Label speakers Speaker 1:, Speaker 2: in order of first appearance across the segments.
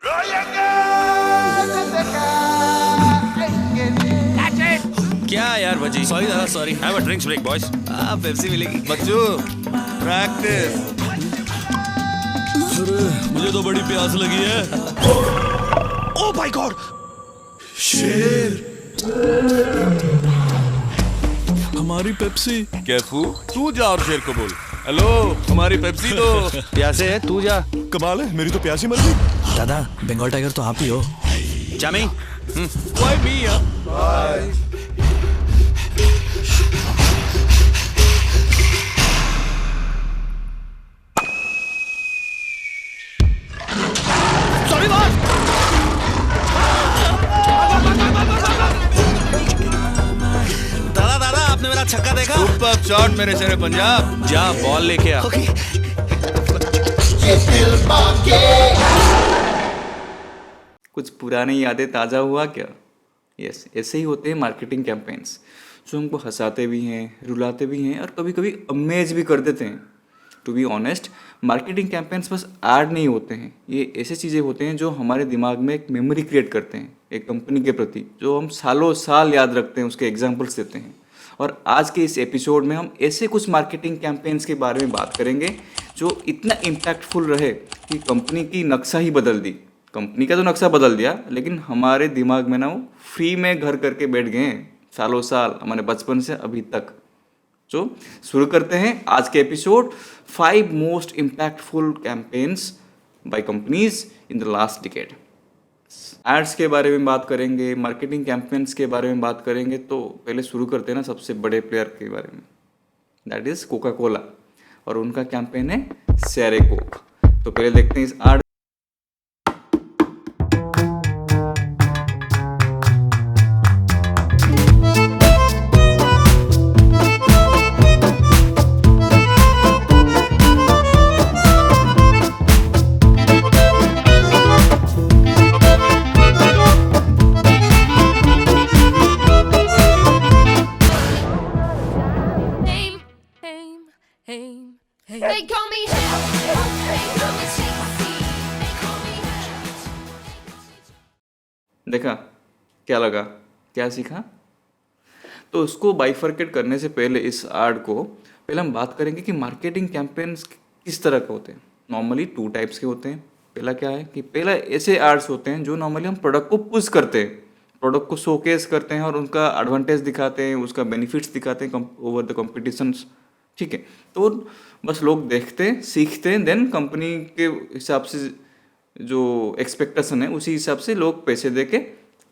Speaker 1: क्या यार Bhajji,
Speaker 2: sorry Dada, sorry.
Speaker 1: Have a drinks break boys.
Speaker 2: Pepsi मिलेगी।
Speaker 3: बच्चों प्रैक्टिस।
Speaker 2: मुझे तो बड़ी प्यास लगी है।
Speaker 1: ओह माय गॉड,
Speaker 3: शेर
Speaker 2: हमारी पेप्सी।
Speaker 3: कैफू, तू जा और शेर को बोल, हेलो हमारी पेप्सी दो।
Speaker 1: प्यासे है, तू जा।
Speaker 3: कमाल है, मेरी तो प्यासी मर गई।
Speaker 2: दादा, बंगाल टाइगर तो आप ही हो।
Speaker 1: चामी,
Speaker 3: Why me, यार?
Speaker 1: Sorry boss.
Speaker 2: दादा दादा, आपने मेरा छक्का देखा?
Speaker 3: सुपर शॉट मेरे शेर पंजाब।
Speaker 1: जा बॉल लेके आ।
Speaker 4: कुछ पुरानी यादें ताज़ा हुआ क्या? यस, ऐसे ही होते हैं मार्केटिंग कैंपेन्स, जो हमको हंसाते भी हैं, रुलाते भी हैं और कभी कभी अमेज भी कर देते हैं। To be honest, marketing campaigns बस ऐड नहीं होते हैं, ये ऐसे चीज़ें होते हैं जो हमारे दिमाग में एक मेमोरी क्रिएट करते हैं एक कंपनी के प्रति, जो हम सालों साल याद रखते हैं, उसके एग्जाम्पल्स देते हैं। और आज के इस एपिसोड में हम ऐसे कुछ मार्केटिंग कैंपेन्स के बारे में बात करेंगे जो इतना इम्पैक्टफुल रहे कि कंपनी की नक्शा ही बदल दी। कंपनी का तो नक्शा बदल दिया, लेकिन हमारे दिमाग में ना वो फ्री में घर करके बैठ गए हैं सालों साल, हमारे बचपन से अभी तक। तो शुरू करते हैं आज के episode, 5 most impactful campaigns by companies in the last decade. Ads के बारे में बात करेंगे, मार्केटिंग कैंपेन्स के बारे में बात करेंगे। तो पहले शुरू करते हैं ना सबसे बड़े प्लेयर के बारे में, दैट इज़ कोका कोला, और उनका कैंपेन है शेयर ए कोक। तो पहले देखते हैं इस add.
Speaker 5: They call me hell. They call me Stacy. They call me hell.
Speaker 4: देखा क्या लगा, क्या सीखा? तो उसको बाइफरकेट करने से पहले इस एड को पहले हम बात करेंगे कि मार्केटिंग कैंपेन्स किस तरह के होते हैं। नॉर्मली 2 टाइप्स के होते हैं। पहला क्या है कि पहला ऐसे एड्स होते हैं जो नॉर्मली हम प्रोडक्ट को पुश करते हैं, प्रोडक्ट को शोकेस करते हैं और उनका एडवांटेज दिखाते हैं, उसका बेनिफिट्स दिखाते हैं ओवर द कॉम्पिटिशन्स। ठीक है, तो बस लोग देखते हैं, सीखते हैं, देन कंपनी के हिसाब से जो एक्सपेक्टेशन है उसी हिसाब से लोग पैसे दे के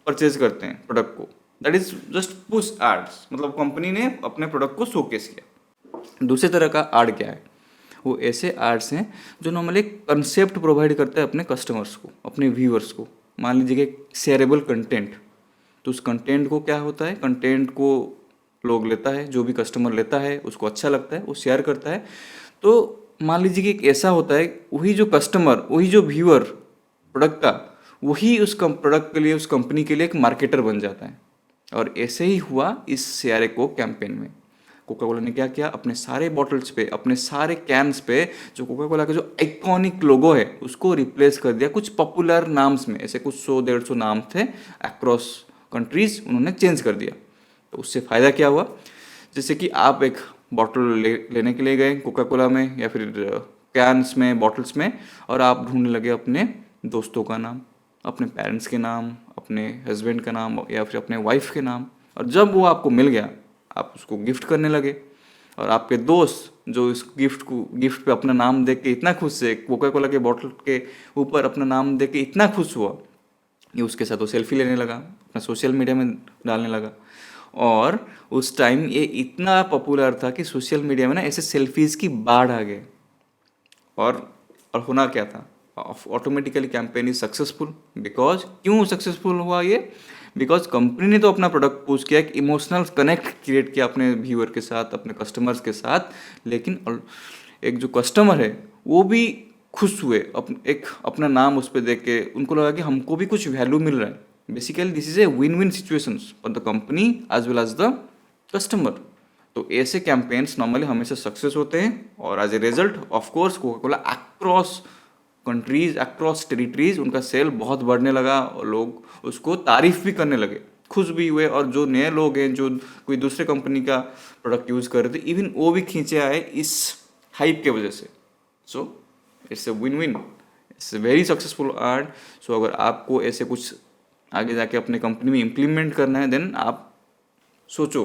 Speaker 4: परचेज करते हैं प्रोडक्ट को। That is just push ads, मतलब कंपनी ने अपने प्रोडक्ट को शोकेस किया। दूसरी तरह का एड क्या है? वो ऐसे एड्स हैं जो नॉर्मली कंसेप्ट प्रोवाइड करते हैं अपने कस्टमर्स को, अपने व्यूअर्स को। मान लीजिए कि शेयरेबल कंटेंट, तो उस कंटेंट को क्या होता है, कंटेंट को लोग लेता है, जो भी कस्टमर लेता है उसको अच्छा लगता है, वो शेयर करता है। तो मान लीजिए कि एक ऐसा होता है, वही जो कस्टमर, वही जो व्यूअर प्रोडक्ट का, वही उस प्रोडक्ट के लिए, उस कंपनी के लिए एक मार्केटर बन जाता है। और ऐसे ही हुआ इस शेयर ए कोक कैंपेन में। कोका कोला ने क्या किया, अपने सारे बॉटल्स पे, अपने सारे कैंस पे जो कोका कोला का जो आइकॉनिक लोगो है उसको रिप्लेस कर दिया कुछ पॉपुलर नाम्स में। ऐसे कुछ 100-150 नाम थे अक्रॉस कंट्रीज, उन्होंने चेंज कर दिया। तो उससे फ़ायदा क्या हुआ, जैसे कि आप एक बॉटल लेने के लिए गए कोका कोला में या फिर कैंस में, बॉटल्स में, और आप ढूंढने लगे अपने दोस्तों का नाम, अपने पेरेंट्स के नाम, अपने हस्बैंड का नाम या फिर अपने वाइफ के नाम। और जब वो आपको मिल गया, आप उसको गिफ्ट करने लगे। और आपके दोस्त जो इस गिफ्ट पे अपना नाम देख के इतना खुश है, कोका कोला के बॉटल के ऊपर अपना नाम देख के इतना खुश हुआ कि उसके साथ वो सेल्फी लेने लगा, अपना सोशल मीडिया में डालने लगा। और उस टाइम ये इतना पॉपुलर था कि सोशल मीडिया में ना ऐसे सेल्फीज़ की बाढ़ आ गई। और होना क्या था, automatically campaign is successful. Because क्यों सक्सेसफुल हुआ ये? बिकॉज कंपनी ने तो अपना प्रोडक्ट पुश किया, एक इमोशनल कनेक्ट क्रिएट किया अपने व्यूअर के साथ, अपने कस्टमर्स के साथ, लेकिन एक जो कस्टमर है वो भी खुश हुए, एक अपना नाम उस पर देख के उनको लगा कि हमको भी कुछ वैल्यू मिल रहा है। Basically this is a win win situations for the company as well as the customer. तो ऐसे कैंपेन्स नॉर्मली हमेशा सक्सेस होते हैं और as a result of course Coca Cola across countries across territories उनका सेल बहुत बढ़ने लगा और लोग उसको तारीफ भी करने लगे, खुश भी हुए, और जो नए लोग हैं जो कोई दूसरे कंपनी का प्रोडक्ट यूज़ कर रहे थे इवन वो भी खींचे आए इस हाइप के वजह से। So it's a win win, it's a very successful art. सो अगर आपको ऐसे कुछ आगे जाके अपने कंपनी में इम्प्लीमेंट करना है देन आप सोचो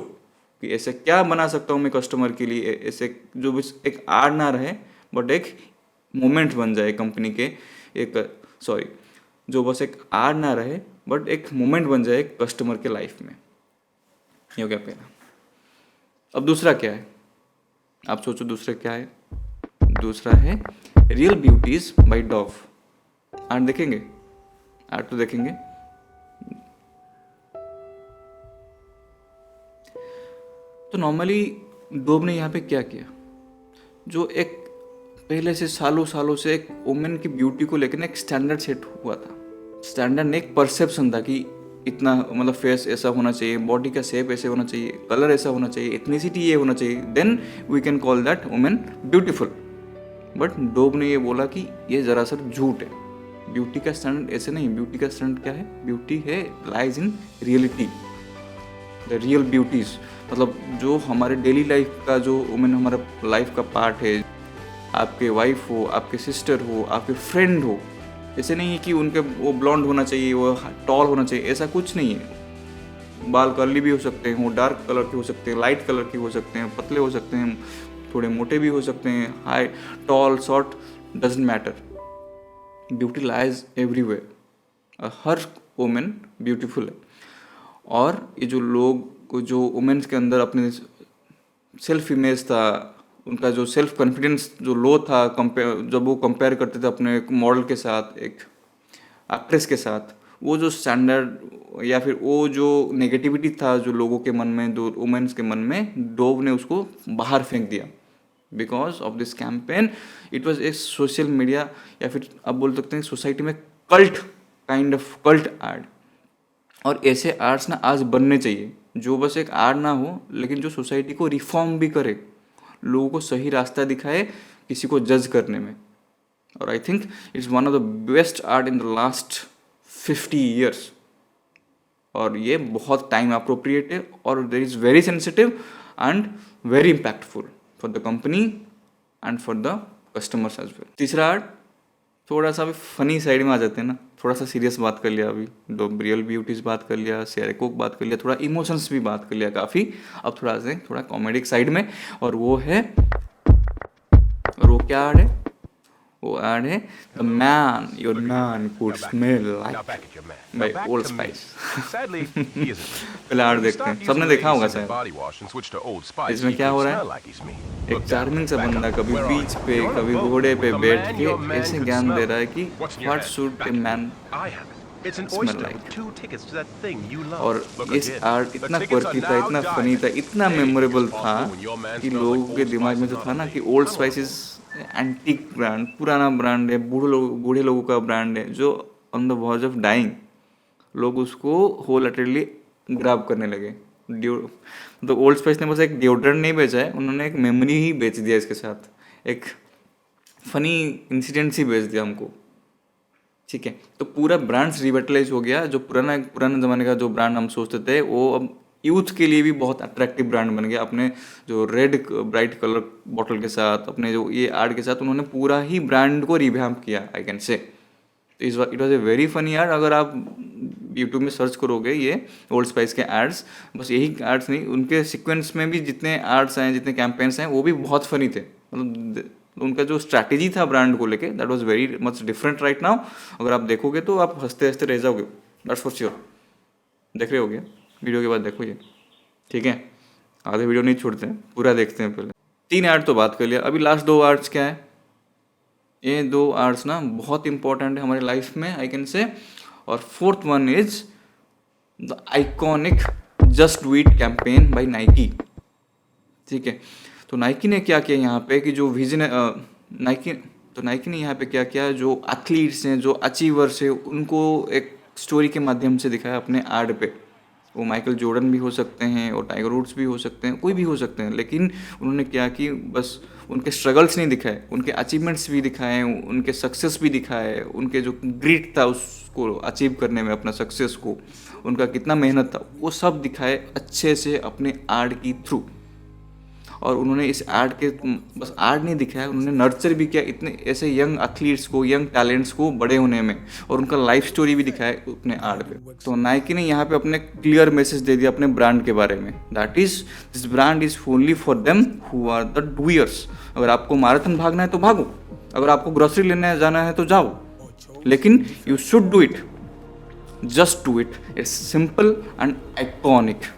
Speaker 4: कि ऐसे क्या बना सकता हूँ मैं कस्टमर के लिए, ऐसे जो बस एक आर्ट ना रहे बट एक मोमेंट बन जाए कंपनी के, एक सॉरी जो बस एक आर्ट ना रहे बट एक मोमेंट बन जाए कस्टमर के लाइफ में। ये हो गया पहला। अब दूसरा क्या है, आप सोचो दूसरा क्या है। दूसरा है real beauties by Dove. Art देखेंगे, आर्ट तो देखेंगे। तो नॉर्मली डोव ने यहाँ पे क्या किया, जो एक पहले से सालों सालों से एक वुमेन की ब्यूटी को लेकर एक स्टैंडर्ड सेट हुआ था। स्टैंडर्ड ने एक परसेप्शन था कि इतना मतलब फेस ऐसा होना चाहिए, बॉडी का शेप ऐसे होना चाहिए, कलर ऐसा होना चाहिए, इथनिसिटी ये होना चाहिए, then we can call that women beautiful. But Dove ने ये बोला कि ये ज़रा सा झूठ है, ब्यूटी का स्टैंडर्ड ऐसे नहीं। ब्यूटी का स्टैंडर्ड क्या है, ब्यूटी है lies in reality, the real beauties, मतलब जो हमारे डेली लाइफ का जो वुमेन हमारा लाइफ का पार्ट है, आपके वाइफ हो, आपके सिस्टर हो, आपके फ्रेंड हो। ऐसे नहीं है कि उनके वो ब्लॉन्ड होना चाहिए, वो टॉल होना चाहिए, ऐसा कुछ नहीं है। बाल कर्ली भी हो सकते हैं, वो डार्क कलर के हो सकते हैं, लाइट कलर के हो सकते हैं, पतले हो सकते हैं, थोड़े मोटे भी हो सकते हैं, high tall short doesn't matter, beauty lies everywhere. Her women beautiful है। और ये जो लोग जो वुमेन्स के अंदर अपने सेल्फ इमेज था, उनका जो सेल्फ कॉन्फिडेंस जो लो था, जब वो कंपेयर करते थे अपने एक मॉडल के साथ, एक एक्ट्रेस के साथ, वो जो स्टैंडर्ड या फिर वो जो नेगेटिविटी था जो लोगों के मन में, जो वुमेन्स के मन में, डोव ने उसको बाहर फेंक दिया। Because of this campaign it was A social media या फिर आप बोल सकते हैं सोसाइटी में cult, kind of cult art. और ऐसे आर्ट्स ना आज बनने चाहिए जो बस एक आर्ट ना हो लेकिन जो सोसाइटी को रिफॉर्म भी करे, लोगों को सही रास्ता दिखाए किसी को जज करने में। और I think it's one of the best art in the last 50 years. और ये बहुत टाइम अप्रोप्रिएट है और there is very sensitive and very impactful for the company and for the customers as well. तीसरा आर्ट थोड़ा सा अभी funny side में आ जाते हैं ना, थोड़ा सा सीरियस बात कर लिया, अभी दो रियल ब्यूटीज बात कर लिया, शेयर कोक बात कर लिया, थोड़ा इमोशंस भी बात कर लिया काफ़ी। अब थोड़ा से थोड़ा कॉमेडिक साइड में, और वो है, और वो क्या आर्ट है, वो आर्ट है the man your man could smell like by old spice. पहले आर्ट देखते हैं, सबने देखा होगा शायद। इसमें क्या हो रहा है, एक चार्मिंग सा बंदा कभी बीच पे कभी घोड़े पे बैठ के ऐसे ज्ञान दे रहा है कि what should a man smell like. और इस आर्ट इतना क्वर्की था, इतना फनी था, इतना मेमोरेबल था कि लोगों के दिमाग में तो था ना कि ओल्ड स्पाइसेस एंटीक ब्रांड, पुराना ब्रांड है, बूढ़े लोगों का ब्रांड है जो on the verge of dying, लोग उसको होल हार्टेडली ग्रैब करने लगे। तो ओल्ड स्पाइस ने बस एक डिओड्रेंट नहीं बेचा है, उन्होंने एक मेमोरी ही बेच दिया इसके साथ, एक फनी इंसिडेंट्स ही बेच दिया हमको। ठीक है, तो पूरा ब्रांड्स रिवेटलाइज हो गया। जो पुराने ज़माने का जो ब्रांड हम सोचते थे वो अब यूथ के लिए भी बहुत अट्रैक्टिव ब्रांड बन गया। अपने जो रेड ब्राइट कलर बॉटल के साथ, अपने जो ये आर्ट के साथ उन्होंने पूरा ही ब्रांड को रिवैम्प किया, आई कैन से। तो it was a very funny art. अगर आप यूट्यूब में सर्च करोगे ये ओल्ड स्पाइस के एड्स, बस यही एड्स नहीं, उनके सीक्वेंस में भी जितने एड्स हैं, जितने कैंपेन्स हैं, वो भी बहुत फनी थे। मतलब उनका जो स्ट्रैटेजी था ब्रांड को लेके, that was very much different right now. अगर आप देखोगे तो आप हंसते हंसते रह जाओगे, दैट्स फॉर श्योर। देख रहे होगे वीडियो के बाद, देखो ये, ठीक है। आधे वीडियो नहीं छोड़ते हैं, पूरा देखते हैं। पहले 3 आर्ट तो बात कर लिया, अभी लास्ट 2 आर्ट्स क्या है। ये 2 आर्ट्स ना बहुत इंपॉर्टेंट है हमारे लाइफ में, आई कैन से। और 4th one is the iconic just do it campaign by Nike. ठीक है, तो नाइकी ने क्या किया यहाँ पे कि जो विजन नाइकी ने यहाँ पे क्या किया, जो एथलीट्स हैं, जो अचीवर्स हैं, उनको एक स्टोरी के माध्यम से दिखाया अपने आर्ट पे। वो माइकल जॉर्डन भी हो सकते हैं और टाइगर वुड्स भी हो सकते हैं, कोई भी हो सकते हैं, लेकिन उन्होंने क्या कि बस उनके स्ट्रगल्स नहीं दिखाए, उनके अचीवमेंट्स भी दिखाए, उनके सक्सेस भी दिखाए, उनके जो ग्रिट था उसको अचीव करने में, अपना सक्सेस को, उनका कितना मेहनत था, वो सब दिखाए अच्छे से अपने आर्ट की थ्रू। और उन्होंने इस आर्ट के बस आर्ट नहीं दिखाया, उन्होंने नर्चर भी किया इतने ऐसे यंग एथलीट्स को, यंग टैलेंट्स को बड़े होने में, और उनका लाइफ स्टोरी भी दिखाया अपने आर्ट पे। तो नाइकी ने यहाँ पे अपने क्लियर मैसेज दे दिया अपने ब्रांड के बारे में, that is this brand is only for them who are the doers. अगर आपको मैराथन भागना है तो भागो, अगर आपको ग्रोसरी लेने जाना है तो जाओ, लेकिन you should do it, just do it, it's simple and iconic.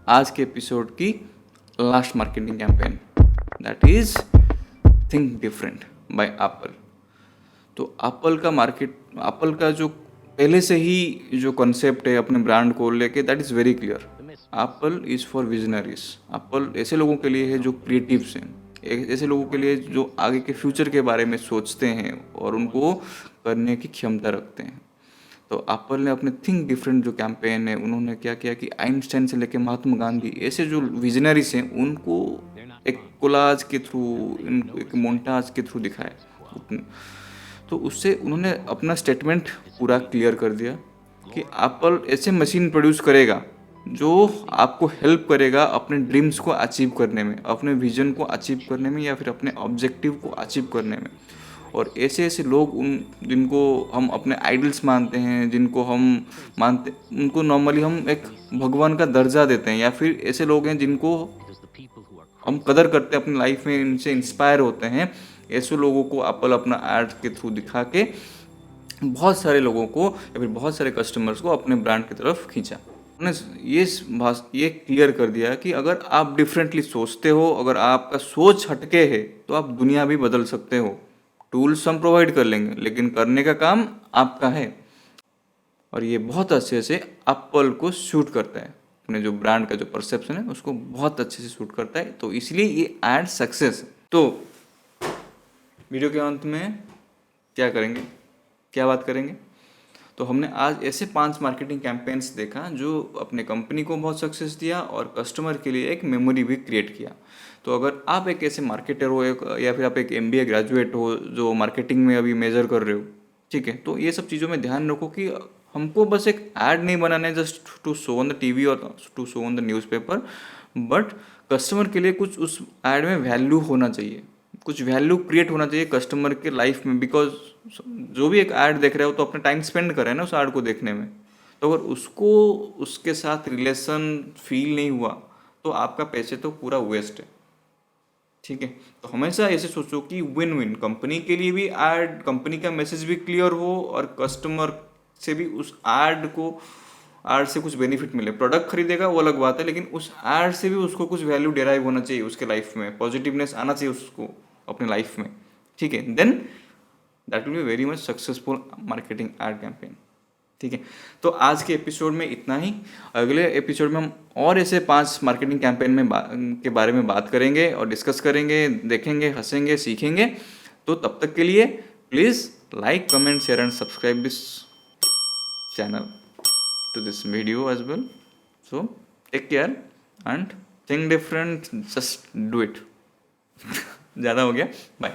Speaker 4: आज के एपिसोड की last marketing campaign, that is think different by Apple. तो एप्पल का जो पहले से ही जो कॉन्सेप्ट है अपने ब्रांड को लेके, that is very clear. Apple is for visionaries. Apple ऐसे लोगों के लिए है जो क्रिएटिव्स हैं, ऐसे लोगों के लिए जो आगे के फ्यूचर के बारे में सोचते हैं और उनको करने की क्षमता रखते हैं। तो एप्पल ने अपने थिंक डिफरेंट जो कैंपेन है, उन्होंने क्या किया कि आइंस्टाइन से लेके महात्मा गांधी ऐसे जो विजनरीज हैं उनको एक कोलाज के थ्रू, एक मोन्टाज के थ्रू दिखाया। तो उससे उन्होंने अपना स्टेटमेंट पूरा क्लियर कर दिया कि एप्पल ऐसे मशीन प्रोड्यूस करेगा जो आपको हेल्प करेगा अपने ड्रीम्स को अचीव करने में, अपने विजन को अचीव करने में, या फिर अपने ऑब्जेक्टिव को अचीव करने में। और ऐसे ऐसे लोग जिनको हम अपने आइडल्स मानते हैं, जिनको हम मानते, उनको नॉर्मली हम एक भगवान का दर्जा देते हैं, या फिर ऐसे लोग हैं जिनको हम कदर करते हैं अपनी लाइफ में, इनसे इंस्पायर होते हैं। ऐसे लोगों को एप्पल अपना आर्ट के थ्रू दिखा के बहुत सारे लोगों को या फिर बहुत सारे कस्टमर्स को अपने ब्रांड की तरफ खींचा। उन्होंने ये क्लियर कर दिया कि अगर आप डिफरेंटली सोचते हो, अगर आपका सोच हटके है, तो आप दुनिया भी बदल सकते हो। टूल्स हम प्रोवाइड कर लेंगे, लेकिन करने का काम आपका है। और ये बहुत अच्छे से एप्पल को सूट करता है, अपने जो ब्रांड का जो परसेप्शन है उसको बहुत अच्छे से सूट करता है। तो इसलिए ये एड सक्सेस। तो वीडियो के अंत में क्या करेंगे, क्या बात करेंगे? तो हमने आज ऐसे 5 मार्केटिंग कैंपेन्स देखा जो अपने कंपनी को बहुत सक्सेस दिया और कस्टमर के लिए एक मेमोरी भी क्रिएट किया। तो अगर आप एक ऐसे मार्केटर हो, या फिर आप एक MBA ग्रेजुएट हो जो मार्केटिंग में अभी मेजर कर रहे हो, ठीक है, तो ये सब चीज़ों में ध्यान रखो कि हमको बस एक ऐड नहीं बनाना है just to show on the TV और to show on the newspaper, but customer के लिए कुछ उस ऐड में वैल्यू होना चाहिए, कुछ वैल्यू क्रिएट होना चाहिए कस्टमर के लाइफ में। बिकॉज जो भी एक ऐड देख रहे हो तो अपना टाइम स्पेंड कर रहे हैं ना उस ऐड को देखने में। तो अगर उसको उसके साथ रिलेशन फील नहीं हुआ तो आपका पैसे तो पूरा वेस्ट है, ठीक है। तो हमेशा ऐसे सोचो कि विन विन, कंपनी के लिए भी ऐड, कंपनी का मैसेज भी क्लियर हो और कस्टमर से भी उस ऐड से कुछ बेनिफिट मिले। प्रोडक्ट खरीदेगा वो अलग बात है, लेकिन उस ऐड से भी उसको कुछ वैल्यू डेराइव होना चाहिए उसके लाइफ में, पॉजिटिवनेस आना चाहिए उसको अपने लाइफ में, ठीक है। Then that will be very much successful marketing ad campaign, ठीक है। तो आज के एपिसोड में इतना ही। अगले एपिसोड में हम और ऐसे 5 मार्केटिंग कैंपेन के बारे में बात करेंगे और डिस्कस करेंगे, देखेंगे, हंसेंगे, सीखेंगे। तो तब तक के लिए please like, comment, share and subscribe this channel to this video as well. So take care and think different, just do it. ज़्यादा हो गया, बाय।